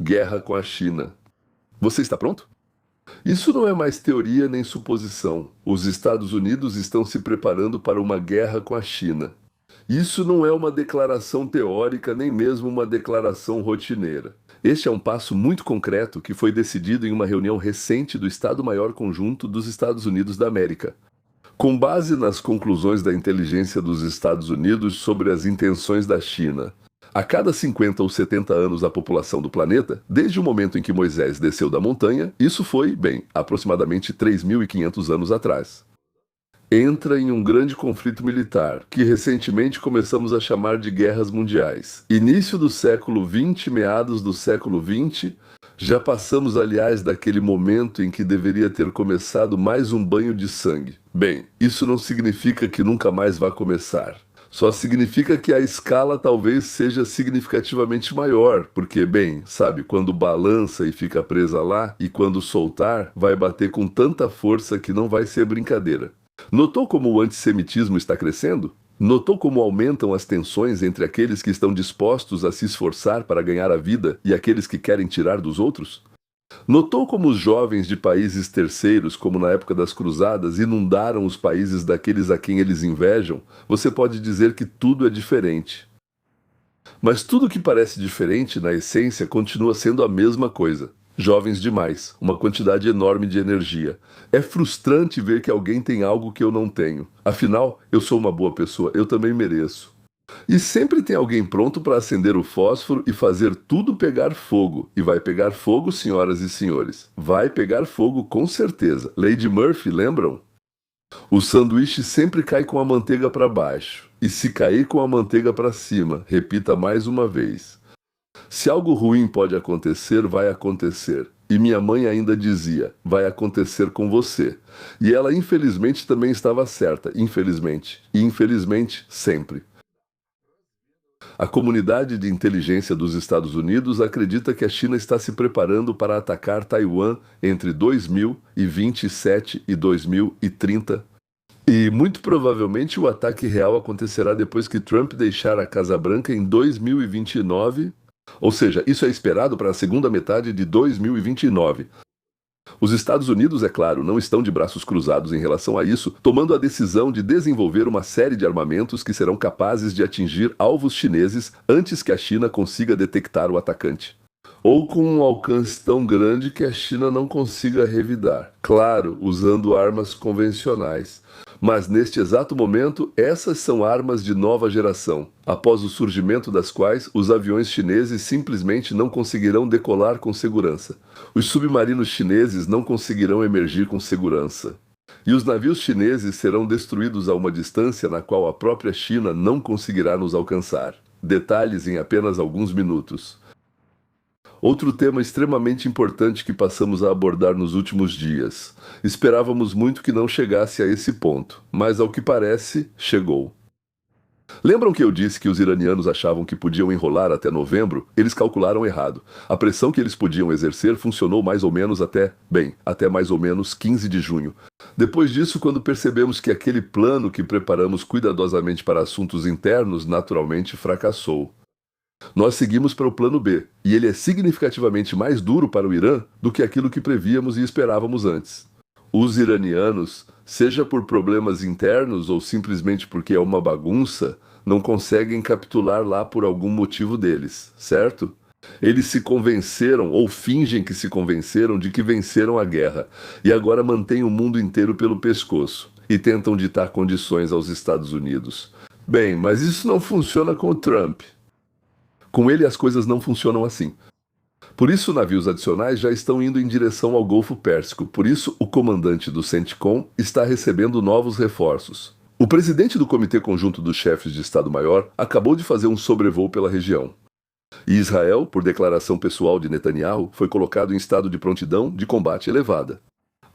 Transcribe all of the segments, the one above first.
Guerra com a China. Você está pronto? Isso não é mais teoria nem suposição. Os Estados Unidos estão se preparando para uma guerra com a China. Isso não é uma declaração teórica nem mesmo uma declaração rotineira. Este é um passo muito concreto que foi decidido em uma reunião recente do Estado-Maior Conjunto dos Estados Unidos da América. Com base nas conclusões da inteligência dos Estados Unidos sobre as intenções da China, a cada 50 ou 70 anos a população do planeta, desde o momento em que Moisés desceu da montanha, isso foi, aproximadamente 3.500 anos atrás, entra em um grande conflito militar, que recentemente começamos a chamar de guerras mundiais. Início do século XX, meados do século XX, já passamos, aliás, daquele momento em que deveria ter começado mais um banho de sangue. Isso não significa que nunca mais vá começar. Só significa que a escala talvez seja significativamente maior, porque, sabe, quando balança e fica presa lá, e quando soltar, vai bater com tanta força que não vai ser brincadeira. Notou como o antissemitismo está crescendo? Notou como aumentam as tensões entre aqueles que estão dispostos a se esforçar para ganhar a vida e aqueles que querem tirar dos outros? Notou como os jovens de países terceiros, como na época das cruzadas, inundaram os países daqueles a quem eles invejam? Você pode dizer que tudo é diferente. Mas tudo que parece diferente, na essência, continua sendo a mesma coisa. Jovens demais, uma quantidade enorme de energia. É frustrante ver que alguém tem algo que eu não tenho. Afinal, eu sou uma boa pessoa, eu também mereço. E sempre tem alguém pronto para acender o fósforo e fazer tudo pegar fogo. E vai pegar fogo, senhoras e senhores. Vai pegar fogo com certeza. Lady Murphy, lembram? O sanduíche sempre cai com a manteiga para baixo. E se cair com a manteiga para cima, repita mais uma vez. Se algo ruim pode acontecer, vai acontecer. E minha mãe ainda dizia, vai acontecer com você. E ela infelizmente também estava certa, infelizmente. E infelizmente, sempre. A comunidade de inteligência dos Estados Unidos acredita que a China está se preparando para atacar Taiwan entre 2027 e 2030. E muito provavelmente o ataque real acontecerá depois que Trump deixar a Casa Branca em 2029. Ou seja, isso é esperado para a segunda metade de 2029. Os Estados Unidos, é claro, não estão de braços cruzados em relação a isso, tomando a decisão de desenvolver uma série de armamentos que serão capazes de atingir alvos chineses antes que a China consiga detectar o atacante. Ou com um alcance tão grande que a China não consiga revidar. Claro, usando armas convencionais. Mas neste exato momento, essas são armas de nova geração, após o surgimento das quais os aviões chineses simplesmente não conseguirão decolar com segurança. Os submarinos chineses não conseguirão emergir com segurança. E os navios chineses serão destruídos a uma distância na qual a própria China não conseguirá nos alcançar. Detalhes em apenas alguns minutos. Outro tema extremamente importante que passamos a abordar nos últimos dias. Esperávamos muito que não chegasse a esse ponto, mas ao que parece, chegou. Lembram que eu disse que os iranianos achavam que podiam enrolar até novembro? Eles calcularam errado. A pressão que eles podiam exercer funcionou mais ou menos até mais ou menos 15 de junho. Depois disso, quando percebemos que aquele plano que preparamos cuidadosamente para assuntos internos naturalmente fracassou. Nós seguimos para o plano B, e ele é significativamente mais duro para o Irã do que aquilo que prevíamos e esperávamos antes. Os iranianos, seja por problemas internos ou simplesmente porque é uma bagunça, não conseguem capitular lá por algum motivo deles, certo? Eles se convenceram, ou fingem que se convenceram, de que venceram a guerra, e agora mantêm o mundo inteiro pelo pescoço, e tentam ditar condições aos Estados Unidos. Mas isso não funciona com o Trump. Com ele as coisas não funcionam assim. Por isso navios adicionais já estão indo em direção ao Golfo Pérsico, por isso o comandante do CENTCOM está recebendo novos reforços. O presidente do Comitê Conjunto dos Chefes de Estado-Maior acabou de fazer um sobrevoo pela região. E Israel, por declaração pessoal de Netanyahu, foi colocado em estado de prontidão de combate elevada.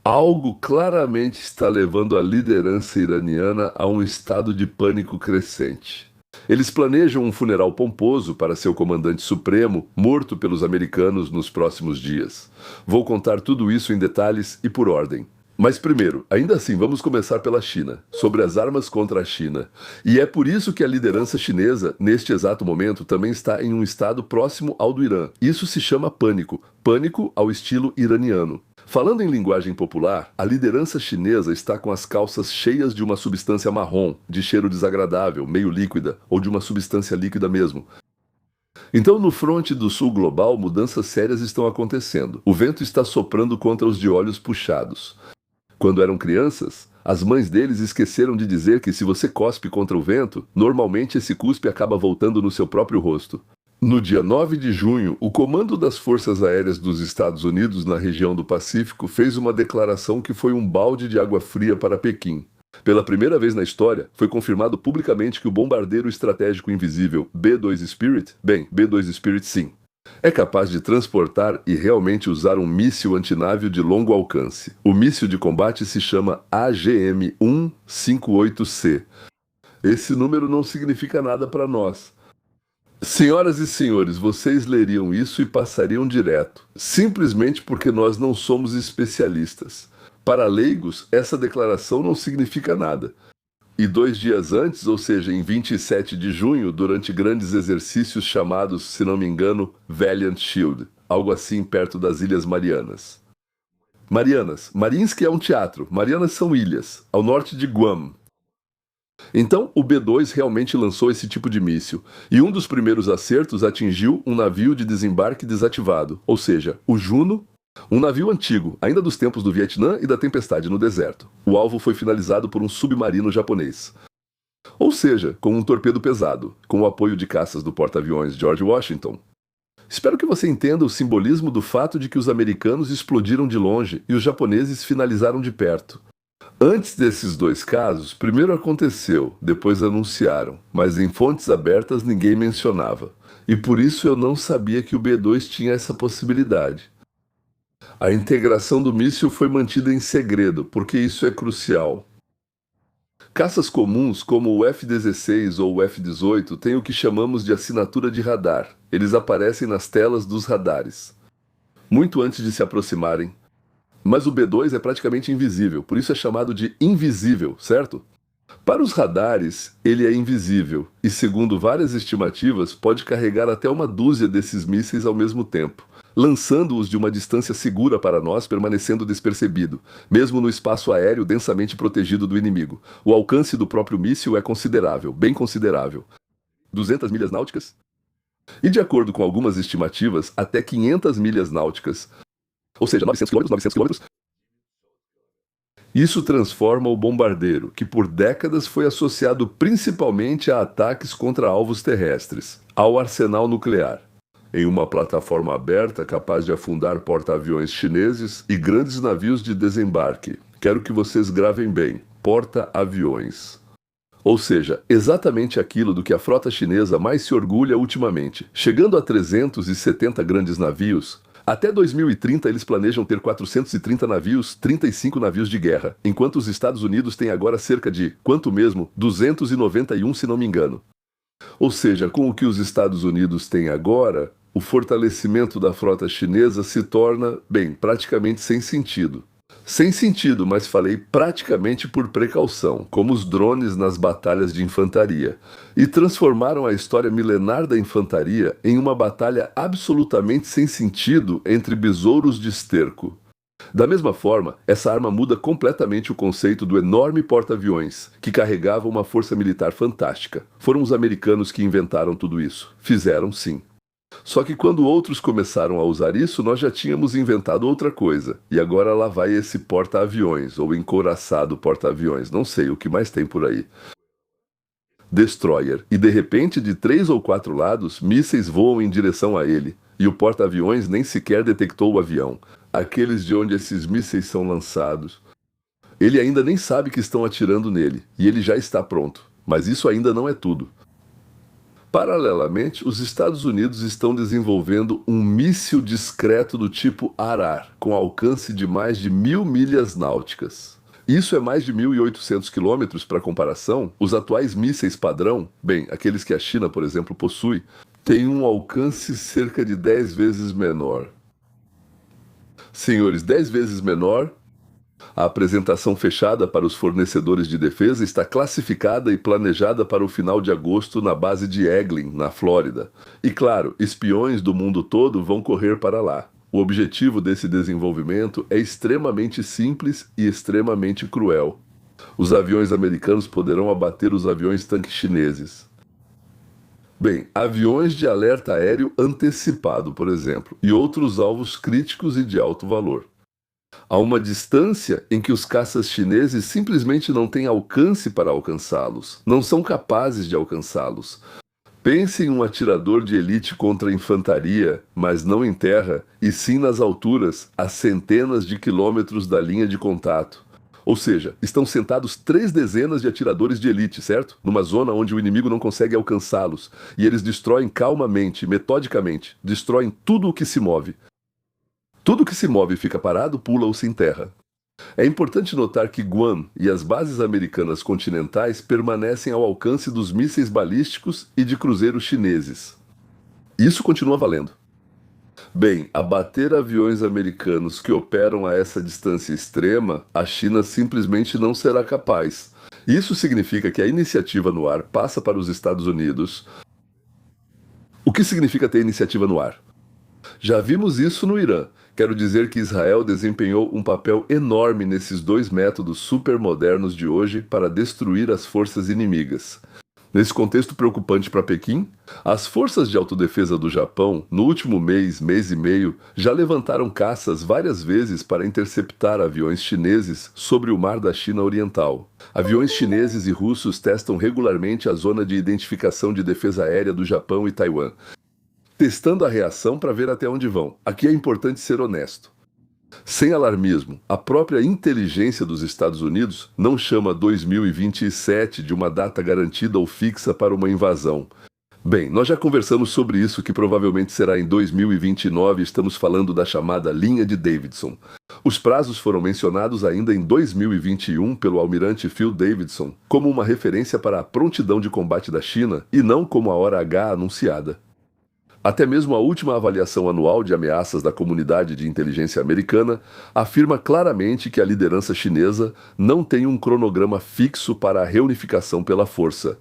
Algo claramente está levando a liderança iraniana a um estado de pânico crescente. Eles planejam um funeral pomposo para seu comandante supremo, morto pelos americanos nos próximos dias. Vou contar tudo isso em detalhes e por ordem. Mas primeiro, ainda assim, vamos começar pela China, sobre as armas contra a China. E é por isso que a liderança chinesa, neste exato momento, também está em um estado próximo ao do Irã. Isso se chama pânico, pânico ao estilo iraniano. Falando em linguagem popular, a liderança chinesa está com as calças cheias de uma substância marrom, de cheiro desagradável, meio líquida, ou de uma substância líquida mesmo. Então, no fronte do sul global, mudanças sérias estão acontecendo. O vento está soprando contra os de olhos puxados. Quando eram crianças, as mães deles esqueceram de dizer que se você cospe contra o vento, normalmente esse cuspe acaba voltando no seu próprio rosto. No dia 9 de junho, o Comando das Forças Aéreas dos Estados Unidos na região do Pacífico fez uma declaração que foi um balde de água fria para Pequim. Pela primeira vez na história, foi confirmado publicamente que o bombardeiro estratégico invisível B-2 Spirit, B-2 Spirit sim, é capaz de transportar e realmente usar um míssil antinávio de longo alcance. O míssil de combate se chama AGM-158C. Esse número não significa nada para nós. Senhoras e senhores, vocês leriam isso e passariam direto, simplesmente porque nós não somos especialistas. Para leigos, essa declaração não significa nada. E 2 dias antes, ou seja, em 27 de junho, durante grandes exercícios chamados, se não me engano, Valiant Shield, algo assim perto das Ilhas Marianas. Mariinsky é um teatro, Marianas são ilhas, ao norte de Guam. Então, o B-2 realmente lançou esse tipo de míssil, e um dos primeiros acertos atingiu um navio de desembarque desativado, ou seja, o Juno, um navio antigo, ainda dos tempos do Vietnã e da tempestade no deserto. O alvo foi finalizado por um submarino japonês. Ou seja, com um torpedo pesado, com o apoio de caças do porta-aviões George Washington. Espero que você entenda o simbolismo do fato de que os americanos explodiram de longe e os japoneses finalizaram de perto. Antes desses 2 casos, primeiro aconteceu, depois anunciaram, mas em fontes abertas ninguém mencionava. E por isso eu não sabia que o B-2 tinha essa possibilidade. A integração do míssil foi mantida em segredo, porque isso é crucial. Caças comuns, como o F-16 ou o F-18, têm o que chamamos de assinatura de radar. Eles aparecem nas telas dos radares, muito antes de se aproximarem. Mas o B-2 é praticamente invisível, por isso é chamado de invisível, certo? Para os radares, ele é invisível e, segundo várias estimativas, pode carregar até uma dúzia desses mísseis ao mesmo tempo, lançando-os de uma distância segura para nós, permanecendo despercebido, mesmo no espaço aéreo densamente protegido do inimigo. O alcance do próprio míssil é considerável, bem considerável. 200 milhas náuticas? E de acordo com algumas estimativas, até 500 milhas náuticas. Ou seja, 900 quilômetros. Isso transforma o bombardeiro, que por décadas foi associado principalmente a ataques contra alvos terrestres, ao arsenal nuclear, em uma plataforma aberta capaz de afundar porta-aviões chineses e grandes navios de desembarque. Quero que vocês gravem bem: porta-aviões. Ou seja, exatamente aquilo do que a frota chinesa mais se orgulha ultimamente, chegando a 370 grandes navios. Até 2030, eles planejam ter 430 navios, 35 navios de guerra, enquanto os Estados Unidos têm agora cerca de, quanto mesmo, 291, se não me engano. Ou seja, com o que os Estados Unidos têm agora, o fortalecimento da frota chinesa se torna, praticamente sem sentido. Sem sentido, mas falei praticamente por precaução, como os drones nas batalhas de infantaria, e transformaram a história milenar da infantaria em uma batalha absolutamente sem sentido entre besouros de esterco. Da mesma forma, essa arma muda completamente o conceito do enorme porta-aviões, que carregava uma força militar fantástica. Foram os americanos que inventaram tudo isso. Fizeram, sim. Só que quando outros começaram a usar isso, nós já tínhamos inventado outra coisa. E agora lá vai esse porta-aviões, ou encouraçado porta-aviões, não sei o que mais tem por aí. Destroyer. E de repente, de 3 ou 4 lados, mísseis voam em direção a ele. E o porta-aviões nem sequer detectou o avião. Aqueles de onde esses mísseis são lançados. Ele ainda nem sabe que estão atirando nele. E ele já está pronto. Mas isso ainda não é tudo. Paralelamente, os Estados Unidos estão desenvolvendo um míssil discreto do tipo Arar, com alcance de mais de 1.000 milhas náuticas. Isso é mais de 1.800 quilômetros para comparação. Os atuais mísseis padrão, aqueles que a China, por exemplo, possui, têm um alcance cerca de 10 vezes menor. Senhores, 10 vezes menor A apresentação fechada para os fornecedores de defesa está classificada e planejada para o final de agosto na base de Eglin, na Flórida. E claro, espiões do mundo todo vão correr para lá. O objetivo desse desenvolvimento é extremamente simples e extremamente cruel. Os aviões americanos poderão abater os aviões-tanque chineses. Bem, aviões de alerta aéreo antecipado, por exemplo, e outros alvos críticos e de alto valor. Há uma distância em que os caças chineses simplesmente não têm alcance para alcançá-los, não são capazes de alcançá-los. Pense em um atirador de elite contra a infantaria, mas não em terra, e sim nas alturas, a centenas de quilômetros da linha de contato. Ou seja, estão sentados 3 dezenas de atiradores de elite, certo? Numa zona onde o inimigo não consegue alcançá-los. E eles destroem calmamente, metodicamente, destroem tudo o que se move. Tudo que se move e fica parado, pula ou se enterra. É importante notar que Guam e as bases americanas continentais permanecem ao alcance dos mísseis balísticos e de cruzeiros chineses. Isso continua valendo. Bem, abater aviões americanos que operam a essa distância extrema, a China simplesmente não será capaz. Isso significa que a iniciativa no ar passa para os Estados Unidos. O que significa ter iniciativa no ar? Já vimos isso no Irã. Quero dizer que Israel desempenhou um papel enorme nesses 2 métodos supermodernos de hoje para destruir as forças inimigas. Nesse contexto preocupante para Pequim, as forças de autodefesa do Japão, no último mês e meio, já levantaram caças várias vezes para interceptar aviões chineses sobre o mar da China Oriental. Aviões chineses e russos testam regularmente a zona de identificação de defesa aérea do Japão e Taiwan, testando a reação para ver até onde vão. Aqui é importante ser honesto. Sem alarmismo, a própria inteligência dos Estados Unidos não chama 2027 de uma data garantida ou fixa para uma invasão. Bem, nós já conversamos sobre isso, que provavelmente será em 2029, estamos falando da chamada linha de Davidson. Os prazos foram mencionados ainda em 2021 pelo almirante Phil Davidson como uma referência para a prontidão de combate da China e não como a hora H anunciada. Até mesmo a última avaliação anual de ameaças da comunidade de inteligência americana afirma claramente que a liderança chinesa não tem um cronograma fixo para a reunificação pela força.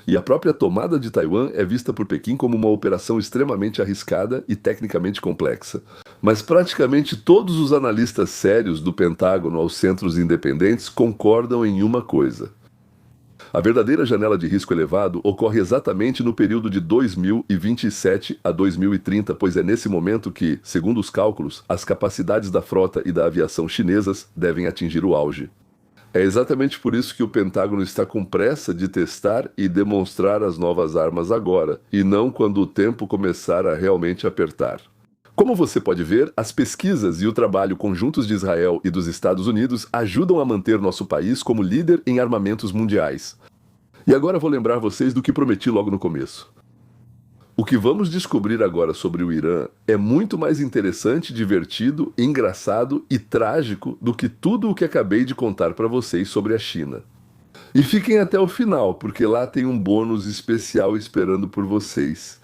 E a própria tomada de Taiwan é vista por Pequim como uma operação extremamente arriscada e tecnicamente complexa. Mas praticamente todos os analistas sérios do Pentágono aos centros independentes concordam em uma coisa: a verdadeira janela de risco elevado ocorre exatamente no período de 2027 a 2030, pois é nesse momento que, segundo os cálculos, as capacidades da frota e da aviação chinesas devem atingir o auge. É exatamente por isso que o Pentágono está com pressa de testar e demonstrar as novas armas agora, e não quando o tempo começar a realmente apertar. Como você pode ver, as pesquisas e o trabalho conjuntos de Israel e dos Estados Unidos ajudam a manter nosso país como líder em armamentos mundiais. E agora vou lembrar vocês do que prometi logo no começo. O que vamos descobrir agora sobre o Irã é muito mais interessante, divertido, engraçado e trágico do que tudo o que acabei de contar para vocês sobre a China. E fiquem até o final, porque lá tem um bônus especial esperando por vocês.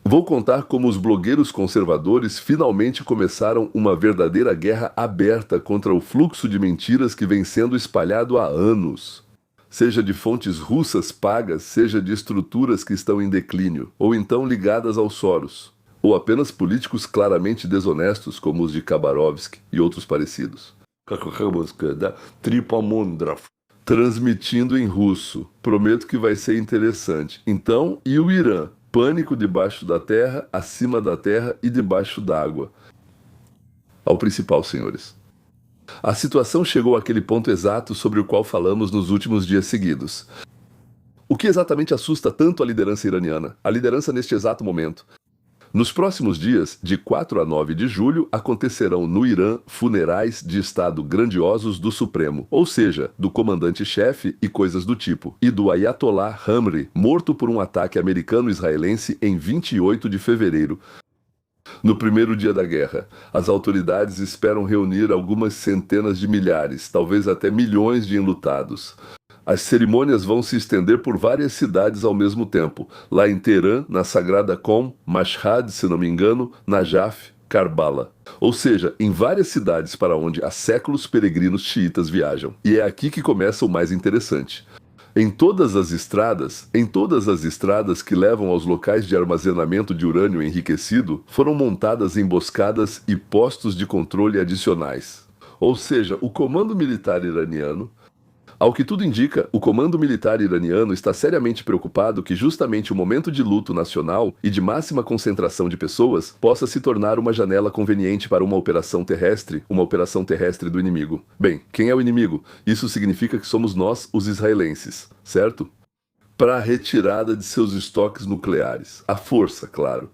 Vou contar como os blogueiros conservadores finalmente começaram uma verdadeira guerra aberta contra o fluxo de mentiras que vem sendo espalhado há anos. Seja de fontes russas pagas, seja de estruturas que estão em declínio, ou então ligadas ao Soros, ou apenas políticos claramente desonestos como os de Khabarovsk e outros parecidos. Transmitindo em russo. Prometo que vai ser interessante. Então, e o Irã? Pânico debaixo da terra, acima da terra e debaixo d'água. Ao principal, senhores. A situação chegou àquele ponto exato sobre o qual falamos nos últimos dias seguidos. O que exatamente assusta tanto a liderança iraniana? A liderança neste exato momento. Nos próximos dias, de 4 a 9 de julho, acontecerão no Irã funerais de Estado grandiosos do Supremo, ou seja, do comandante-chefe e coisas do tipo, e do Ayatollah Hamri, morto por um ataque americano-israelense em 28 de fevereiro. No primeiro dia da guerra, as autoridades esperam reunir algumas centenas de milhares, talvez até milhões de enlutados. As cerimônias vão se estender por várias cidades ao mesmo tempo. Lá em Teherã, na Sagrada Qom, Mashhad, se não me engano, Najaf, Karbala, ou seja, em várias cidades para onde há séculos peregrinos xiitas viajam. E é aqui que começa o mais interessante. Em todas as estradas que levam aos locais de armazenamento de urânio enriquecido, foram montadas emboscadas e postos de controle adicionais. Ou seja, o comando militar iraniano, ao que tudo indica, o comando militar iraniano está seriamente preocupado que justamente o momento de luto nacional e de máxima concentração de pessoas possa se tornar uma janela conveniente para uma operação terrestre do inimigo. Bem, quem é o inimigo? Isso significa que somos nós, os israelenses, certo? Para a retirada de seus estoques nucleares. À força, claro.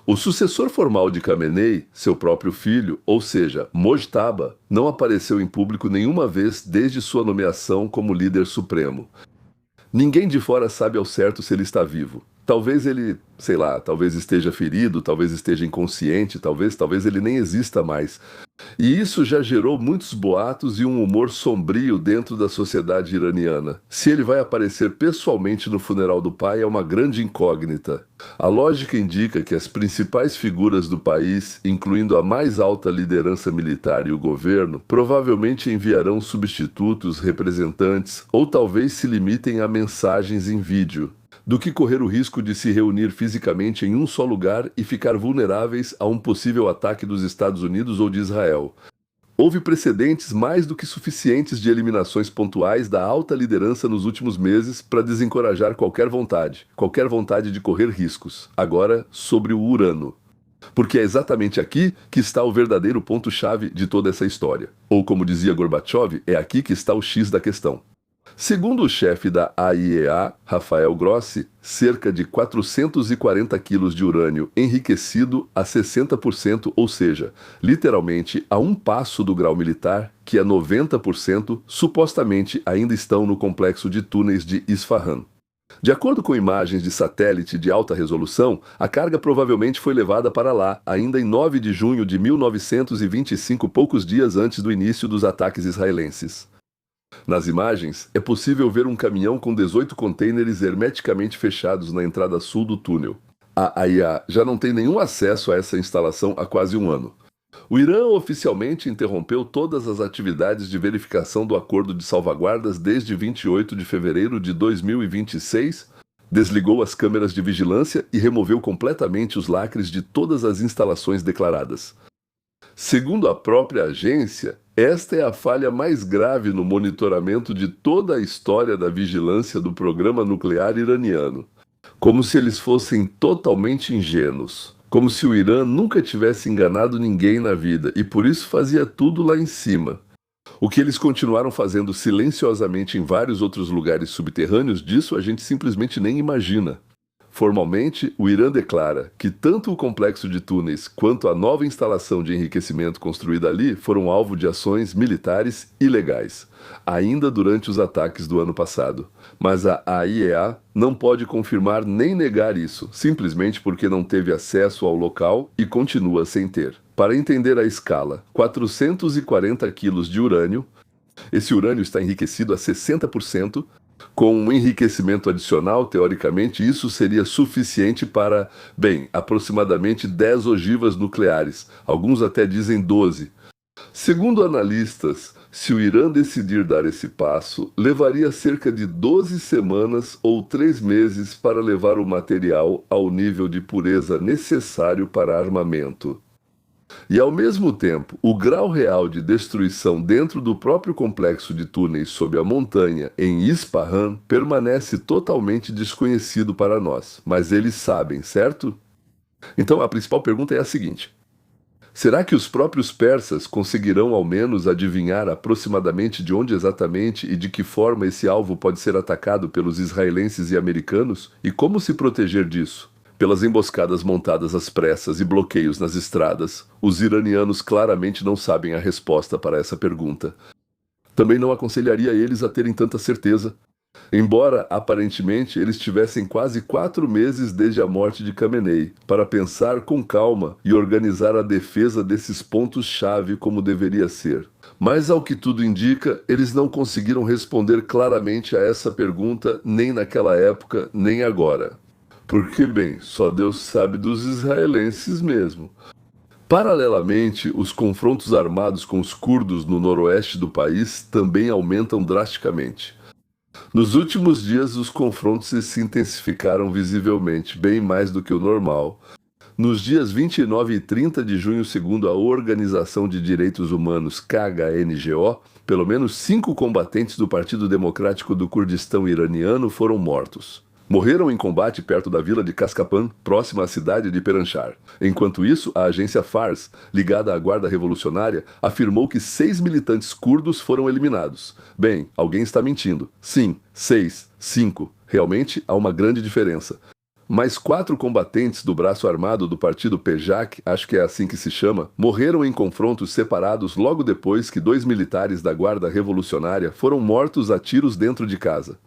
O sucessor formal de Khamenei, seu próprio filho, ou seja, Mojtaba, não apareceu em público nenhuma vez desde sua nomeação como líder supremo. Ninguém de fora sabe ao certo se ele está vivo. Talvez ele, talvez esteja ferido, talvez esteja inconsciente, talvez ele nem exista mais. E isso já gerou muitos boatos e um humor sombrio dentro da sociedade iraniana. Se ele vai aparecer pessoalmente no funeral do pai é uma grande incógnita. A lógica indica que as principais figuras do país, incluindo a mais alta liderança militar e o governo, provavelmente enviarão substitutos, representantes, ou talvez se limitem a mensagens em vídeo, do que correr o risco de se reunir fisicamente em um só lugar e ficar vulneráveis a um possível ataque dos Estados Unidos ou de Israel. Houve precedentes mais do que suficientes de eliminações pontuais da alta liderança nos últimos meses para desencorajar qualquer vontade de correr riscos. Agora, sobre o urânio. Porque é exatamente aqui que está o verdadeiro ponto-chave de toda essa história. Ou, como dizia Gorbachev, é aqui que está o X da questão. Segundo o chefe da AIEA, Rafael Grossi, cerca de 440 quilos de urânio enriquecido a 60%, ou seja, literalmente a um passo do grau militar, que é 90%, supostamente ainda estão no complexo de túneis de Isfahan. De acordo com imagens de satélite de alta resolução, a carga provavelmente foi levada para lá, ainda em 9 de junho de 1925, poucos dias antes do início dos ataques israelenses. Nas imagens, é possível ver um caminhão com 18 contêineres hermeticamente fechados na entrada sul do túnel. A AIA já não tem nenhum acesso a essa instalação há quase um ano. O Irã oficialmente interrompeu todas as atividades de verificação do acordo de salvaguardas desde 28 de fevereiro de 2026, desligou as câmeras de vigilância e removeu completamente os lacres de todas as instalações declaradas. Segundo a própria agência, esta é a falha mais grave no monitoramento de toda a história da vigilância do programa nuclear iraniano. Como se eles fossem totalmente ingênuos. Como se o Irã nunca tivesse enganado ninguém na vida e por isso fazia tudo lá em cima. O que eles continuaram fazendo silenciosamente em vários outros lugares subterrâneos, disso a gente simplesmente nem imagina. Formalmente, o Irã declara que tanto o complexo de túneis quanto a nova instalação de enriquecimento construída ali foram alvo de ações militares ilegais, ainda durante os ataques do ano passado. Mas a AIEA não pode confirmar nem negar isso, simplesmente porque não teve acesso ao local e continua sem ter. Para entender a escala, 440 quilos de urânio, esse urânio está enriquecido a 60%, com um enriquecimento adicional, teoricamente, isso seria suficiente para, aproximadamente 10 ogivas nucleares. Alguns até dizem 12. Segundo analistas, se o Irã decidir dar esse passo, levaria cerca de 12 semanas ou 3 meses para levar o material ao nível de pureza necessário para armamento. E, ao mesmo tempo, o grau real de destruição dentro do próprio complexo de túneis sob a montanha, em Isfahan, permanece totalmente desconhecido para nós. Mas eles sabem, certo? Então, a principal pergunta é a seguinte: será que os próprios persas conseguirão ao menos adivinhar aproximadamente de onde exatamente e de que forma esse alvo pode ser atacado pelos israelenses e americanos? E como se proteger disso? Pelas emboscadas montadas às pressas e bloqueios nas estradas, os iranianos claramente não sabem a resposta para essa pergunta. Também não aconselharia eles a terem tanta certeza. Embora, aparentemente, eles tivessem quase 4 meses desde a morte de Khamenei para pensar com calma e organizar a defesa desses pontos-chave como deveria ser. Mas, ao que tudo indica, eles não conseguiram responder claramente a essa pergunta nem naquela época, nem agora. Porque, só Deus sabe dos israelenses mesmo. Paralelamente, os confrontos armados com os curdos no noroeste do país também aumentam drasticamente. Nos últimos dias, os confrontos se intensificaram visivelmente, bem mais do que o normal. Nos dias 29 e 30 de junho, segundo a Organização de Direitos Humanos KHNGO, pelo menos 5 combatentes do Partido Democrático do Kurdistão iraniano foram mortos. Morreram em combate perto da vila de Cascapan, próxima à cidade de Peranchar. Enquanto isso, a agência Fars, ligada à Guarda Revolucionária, afirmou que 6 militantes curdos foram eliminados. Bem, alguém está mentindo. Sim, 6, 5. Realmente há uma grande diferença. Mais 4 combatentes do braço armado do partido PJAK, acho que é assim que se chama, morreram em confrontos separados logo depois que 2 militares da Guarda Revolucionária foram mortos a tiros dentro de casa.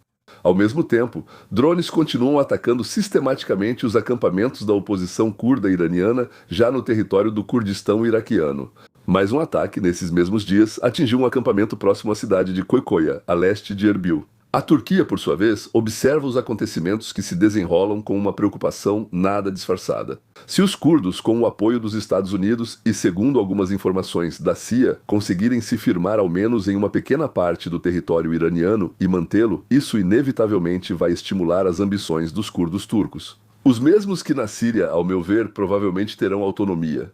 Ao mesmo tempo, drones continuam atacando sistematicamente os acampamentos da oposição curda iraniana já no território do Kurdistão iraquiano. Mais um ataque, nesses mesmos dias, atingiu um acampamento próximo à cidade de Koikoya, a leste de Erbil. A Turquia, por sua vez, observa os acontecimentos que se desenrolam com uma preocupação nada disfarçada. Se os curdos, com o apoio dos Estados Unidos e, segundo algumas informações da CIA, conseguirem se firmar ao menos em uma pequena parte do território iraniano e mantê-lo, isso inevitavelmente vai estimular as ambições dos curdos turcos. Os mesmos que na Síria, ao meu ver, provavelmente terão autonomia.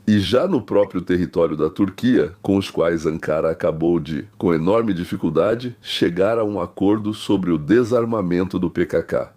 E já no próprio território da Turquia, com os quais Ankara acabou de, com enorme dificuldade, chegar a um acordo sobre o desarmamento do PKK.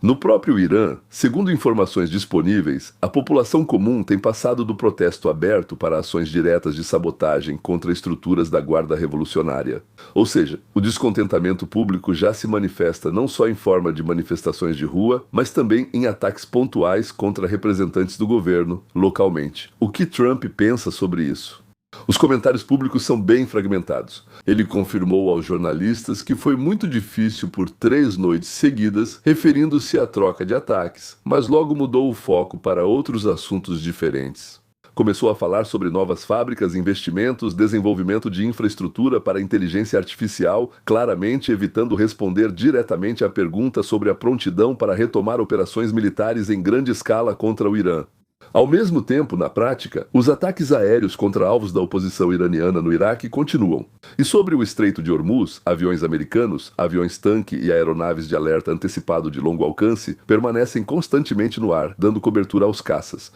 No próprio Irã, segundo informações disponíveis, a população comum tem passado do protesto aberto para ações diretas de sabotagem contra estruturas da Guarda Revolucionária. Ou seja, o descontentamento público já se manifesta não só em forma de manifestações de rua, mas também em ataques pontuais contra representantes do governo, localmente. O que Trump pensa sobre isso? Os comentários públicos são bem fragmentados. Ele confirmou aos jornalistas que foi muito difícil por 3 noites seguidas, referindo-se à troca de ataques, mas logo mudou o foco para outros assuntos diferentes. Começou a falar sobre novas fábricas, investimentos, desenvolvimento de infraestrutura para inteligência artificial, claramente evitando responder diretamente à pergunta sobre a prontidão para retomar operações militares em grande escala contra o Irã. Ao mesmo tempo, na prática, os ataques aéreos contra alvos da oposição iraniana no Iraque continuam. E sobre o Estreito de Hormuz, aviões americanos, aviões-tanque e aeronaves de alerta antecipado de longo alcance permanecem constantemente no ar, dando cobertura aos caças.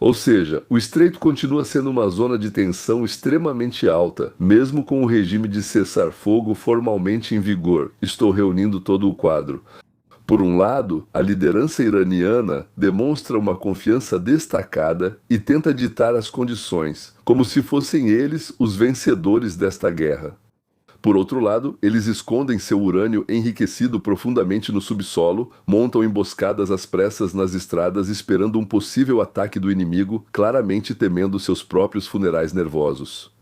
Ou seja, o Estreito continua sendo uma zona de tensão extremamente alta, mesmo com o regime de cessar-fogo formalmente em vigor. Estou reunindo todo o quadro. Por um lado, a liderança iraniana demonstra uma confiança destacada e tenta ditar as condições, como se fossem eles os vencedores desta guerra. Por outro lado, eles escondem seu urânio enriquecido profundamente no subsolo, montam emboscadas às pressas nas estradas esperando um possível ataque do inimigo, claramente temendo seus próprios funerais nervosos.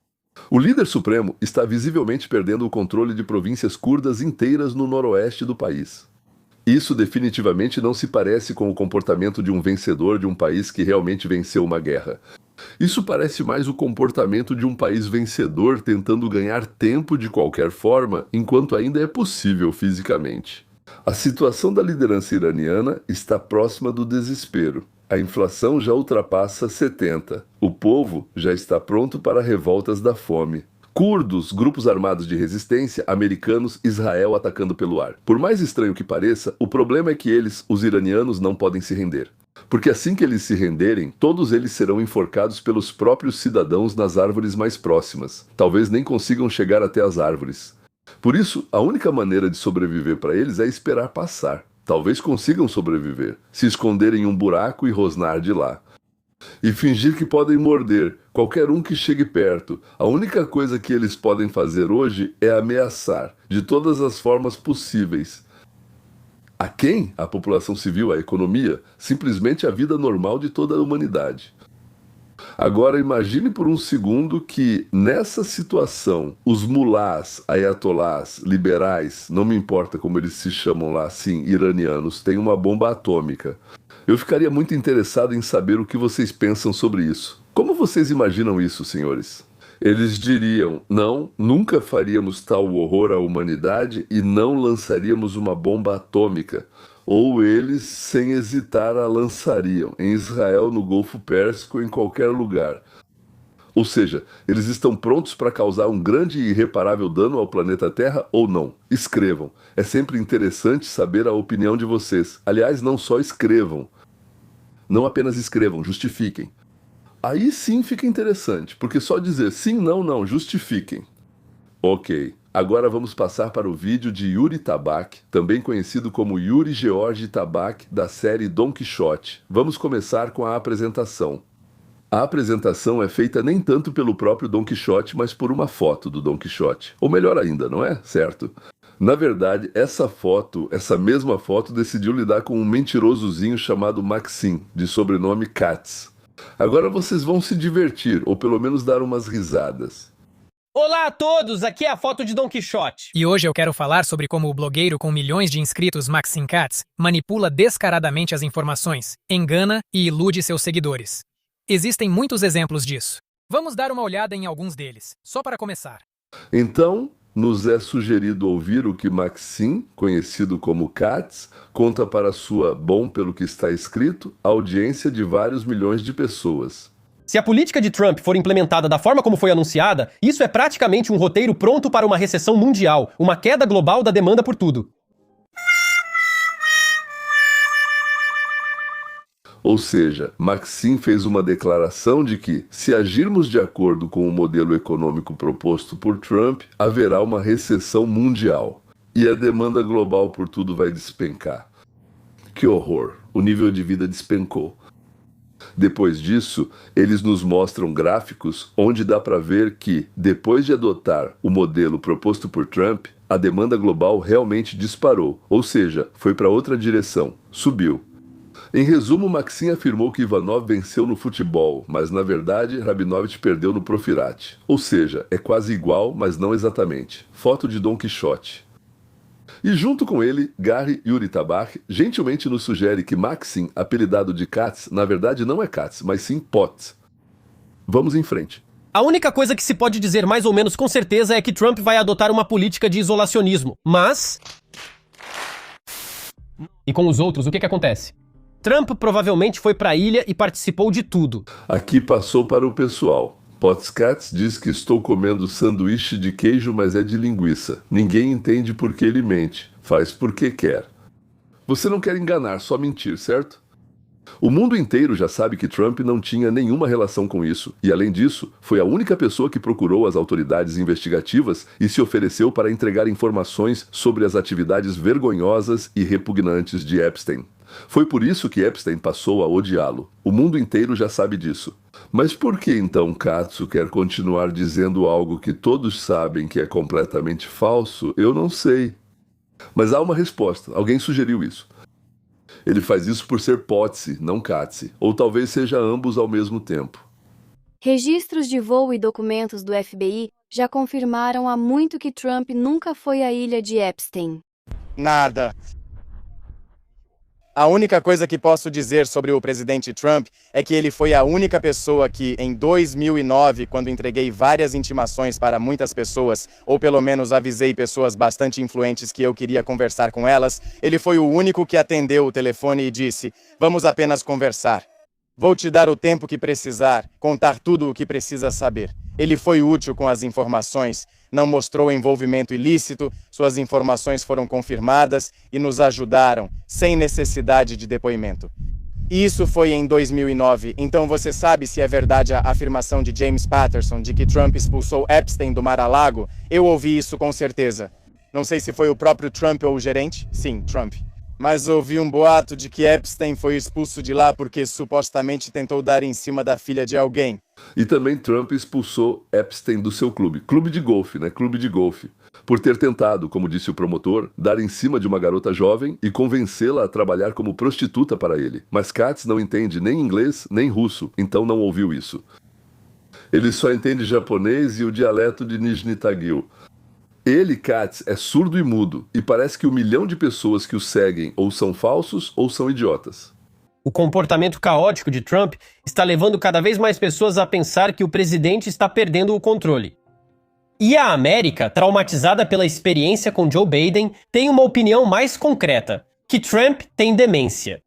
O líder supremo está visivelmente perdendo o controle de províncias curdas inteiras no noroeste do país. Isso definitivamente não se parece com o comportamento de um vencedor de um país que realmente venceu uma guerra. Isso parece mais o comportamento de um país vencedor tentando ganhar tempo de qualquer forma, enquanto ainda é possível fisicamente. A situação da liderança iraniana está próxima do desespero. A inflação já ultrapassa 70. O povo já está pronto para revoltas da fome. Curdos, grupos armados de resistência, americanos, Israel atacando pelo ar. Por mais estranho que pareça, o problema é que eles, os iranianos, não podem se render. Porque assim que eles se renderem, todos eles serão enforcados pelos próprios cidadãos nas árvores mais próximas. Talvez nem consigam chegar até as árvores. Por isso, a única maneira de sobreviver para eles é esperar passar. Talvez consigam sobreviver, se esconder em um buraco e rosnar de lá. E fingir que podem morder qualquer um que chegue perto. A única coisa que eles podem fazer hoje é ameaçar, de todas as formas possíveis. A quem? A população civil, a economia, simplesmente a vida normal de toda a humanidade. Agora imagine por um segundo que, nessa situação, os mulás, ayatolás, liberais, não me importa como eles se chamam lá assim, iranianos, têm uma bomba atômica. Eu ficaria muito interessado em saber o que vocês pensam sobre isso. Como vocês imaginam isso, senhores? Eles diriam, não, nunca faríamos tal horror à humanidade e não lançaríamos uma bomba atômica. ou eles, sem hesitar, a lançariam em Israel, no Golfo Pérsico, em qualquer lugar. Ou seja, eles estão prontos para causar um grande e irreparável dano ao planeta Terra ou não? Escrevam. É sempre interessante saber a opinião de vocês. Aliás, não só escrevam. Não apenas escrevam, justifiquem. Aí sim fica interessante, porque só dizer sim, não, não, justifiquem. Ok, agora vamos passar para o vídeo de Yuri Tabak, também conhecido como Yuri George Tabak, da série Don Quixote. Vamos começar com a apresentação. A apresentação é feita nem tanto pelo próprio Don Quixote, mas por uma foto do Don Quixote. Ou melhor ainda, não é? Certo? Na verdade, essa mesma foto decidiu lidar com um mentirosozinho chamado Maxim, de sobrenome Katz. Agora vocês vão se divertir, ou pelo menos dar umas risadas. Olá a todos, aqui é a foto de Don Quixote. E hoje eu quero falar sobre como o blogueiro com milhões de inscritos Maxim Katz manipula descaradamente as informações, engana e ilude seus seguidores. Existem muitos exemplos disso. Vamos dar uma olhada em alguns deles, só para começar. Então, nos é sugerido ouvir o que Maxim, conhecido como Katz, conta para sua, bom pelo que está escrito, audiência de vários milhões de pessoas. Se a política de Trump for implementada da forma como foi anunciada, isso é praticamente um roteiro pronto para uma recessão mundial, uma queda global da demanda por tudo. Ou seja, Maxim fez uma declaração de que, se agirmos de acordo com o modelo econômico proposto por Trump, haverá uma recessão mundial. E a demanda global por tudo vai despencar. Que horror! O nível de vida despencou. Depois disso, eles nos mostram gráficos onde dá para ver que, depois de adotar o modelo proposto por Trump, a demanda global realmente disparou, ou seja, foi para outra direção, subiu. Em resumo, Maxim afirmou que Ivanov venceu no futebol, mas na verdade Rabinovich perdeu no Profirate. Ou seja, é quase igual, mas não exatamente. Foto de Don Quixote. E junto com ele, Gary Yuri Tabak gentilmente nos sugere que Maxim, apelidado de Katz, na verdade não é Katz, mas sim Potts. Vamos em frente. A única coisa que se pode dizer mais ou menos com certeza é que Trump vai adotar uma política de isolacionismo, mas... E com os outros, o que acontece? Trump provavelmente foi para a ilha e participou de tudo. Aqui passou para o pessoal. Potts Katz diz que estou comendo sanduíche de queijo, mas é de linguiça. Ninguém entende por que ele mente. Faz porque quer. Você não quer enganar, só mentir, certo? O mundo inteiro já sabe que Trump não tinha nenhuma relação com isso. E além disso, foi a única pessoa que procurou as autoridades investigativas e se ofereceu para entregar informações sobre as atividades vergonhosas e repugnantes de Epstein. Foi por isso que Epstein passou a odiá-lo. O mundo inteiro já sabe disso. Mas por que então Katz quer continuar dizendo algo que todos sabem que é completamente falso? Eu não sei. Mas há uma resposta. Alguém sugeriu isso. Ele faz isso por ser Potts, não Katz. Ou talvez seja ambos ao mesmo tempo. Registros de voo e documentos do FBI já confirmaram há muito que Trump nunca foi à ilha de Epstein. Nada. A única coisa que posso dizer sobre o presidente Trump é que ele foi a única pessoa que, em 2009, quando entreguei várias intimações para muitas pessoas, ou pelo menos avisei pessoas bastante influentes que eu queria conversar com elas, ele foi o único que atendeu o telefone e disse: "Vamos apenas conversar. Vou te dar o tempo que precisar, contar tudo o que precisa saber." Ele foi útil com as informações, não mostrou envolvimento ilícito, suas informações foram confirmadas e nos ajudaram, sem necessidade de depoimento. Isso foi em 2009, então você sabe se é verdade a afirmação de James Patterson de que Trump expulsou Epstein do Mar-a-Lago? Eu ouvi isso com certeza. Não sei se foi o próprio Trump ou o gerente. Sim, Trump. Mas ouvi um boato de que Epstein foi expulso de lá porque supostamente tentou dar em cima da filha de alguém. E também Trump expulsou Epstein do seu clube. Clube de golfe, né? Clube de golfe. Por ter tentado, como disse o promotor, dar em cima de uma garota jovem e convencê-la a trabalhar como prostituta para ele. Mas Katz não entende nem inglês nem russo, então não ouviu isso. Ele só entende japonês e o dialeto de Nizhny Tagil. Ele, Katz, é surdo e mudo, e parece que 1 milhão de pessoas que o seguem ou são falsos ou são idiotas. O comportamento caótico de Trump está levando cada vez mais pessoas a pensar que o presidente está perdendo o controle. E a América, traumatizada pela experiência com Joe Biden, tem uma opinião mais concreta. que Trump tem demência.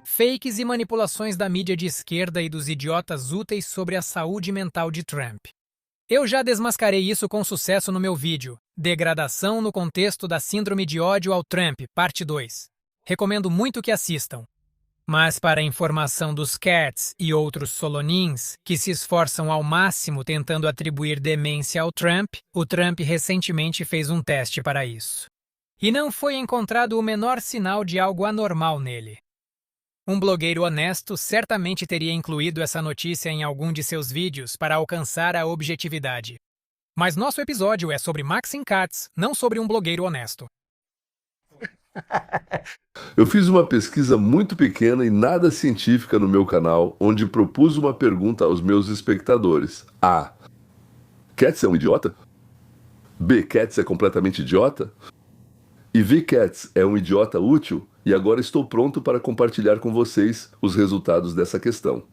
Fakes e manipulações da mídia de esquerda e dos idiotas úteis sobre a saúde mental de Trump. Eu já desmascarei isso com sucesso no meu vídeo, Degradação no contexto da síndrome de ódio ao Trump, parte 2. Recomendo muito que assistam. Mas para a informação dos cats e outros solonins que se esforçam ao máximo tentando atribuir demência ao Trump, o Trump recentemente fez um teste para isso. E não foi encontrado o menor sinal de algo anormal nele. Um blogueiro honesto certamente teria incluído essa notícia em algum de seus vídeos para alcançar a objetividade. Mas nosso episódio é sobre Maxine Katz, não sobre um blogueiro honesto. Eu fiz uma pesquisa muito pequena e nada científica no meu canal, onde propus uma pergunta aos meus espectadores. A. Katz é um idiota? B. Katz é completamente idiota? E V. Katz é um idiota útil? E agora estou pronto para compartilhar com vocês os resultados dessa questão.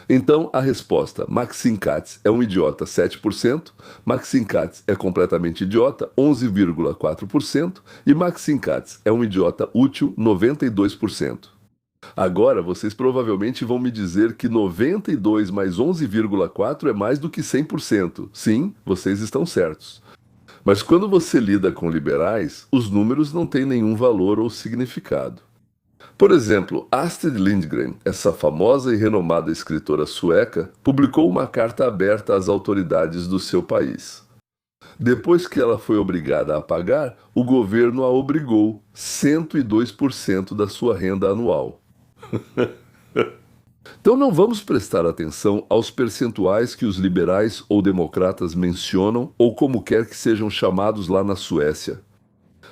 Então, a resposta: Maxine Katz é um idiota 7%, Maxine Katz é completamente idiota 11,4% e Maxine Katz é um idiota útil 92%. Agora, vocês provavelmente vão me dizer que 92 mais 11,4 é mais do que 100%. Sim, vocês estão certos. Mas quando você lida com liberais, os números não têm nenhum valor ou significado. Por exemplo, Astrid Lindgren, essa famosa e renomada escritora sueca, publicou uma carta aberta às autoridades do seu país. Depois que ela foi obrigada a pagar, o governo a obrigou 102% da sua renda anual. Então não vamos prestar atenção aos percentuais que os liberais ou democratas mencionam ou como quer que sejam chamados lá na Suécia.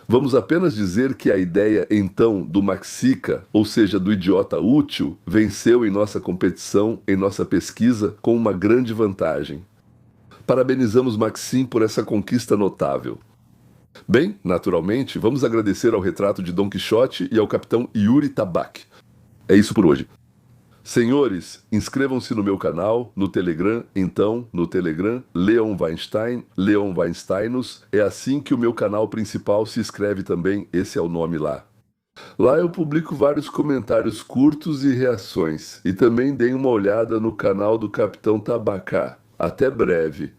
Vamos apenas dizer que a ideia, então, do maxica, ou seja, do idiota útil, venceu em nossa competição, em nossa pesquisa, com uma grande vantagem. Parabenizamos Maxine por essa conquista notável. Bem, naturalmente, vamos agradecer ao retrato de Don Quixote e ao capitão Yuri Tabak. É isso por hoje. Senhores, inscrevam-se no meu canal, no Telegram, então, no Telegram, Leon Weinstein, Leon Weinsteinus, é assim que o meu canal principal se escreve também, esse é o nome lá. Lá eu publico vários comentários curtos e reações, e também dei uma olhada no canal do Capitão Tabaká. Até breve.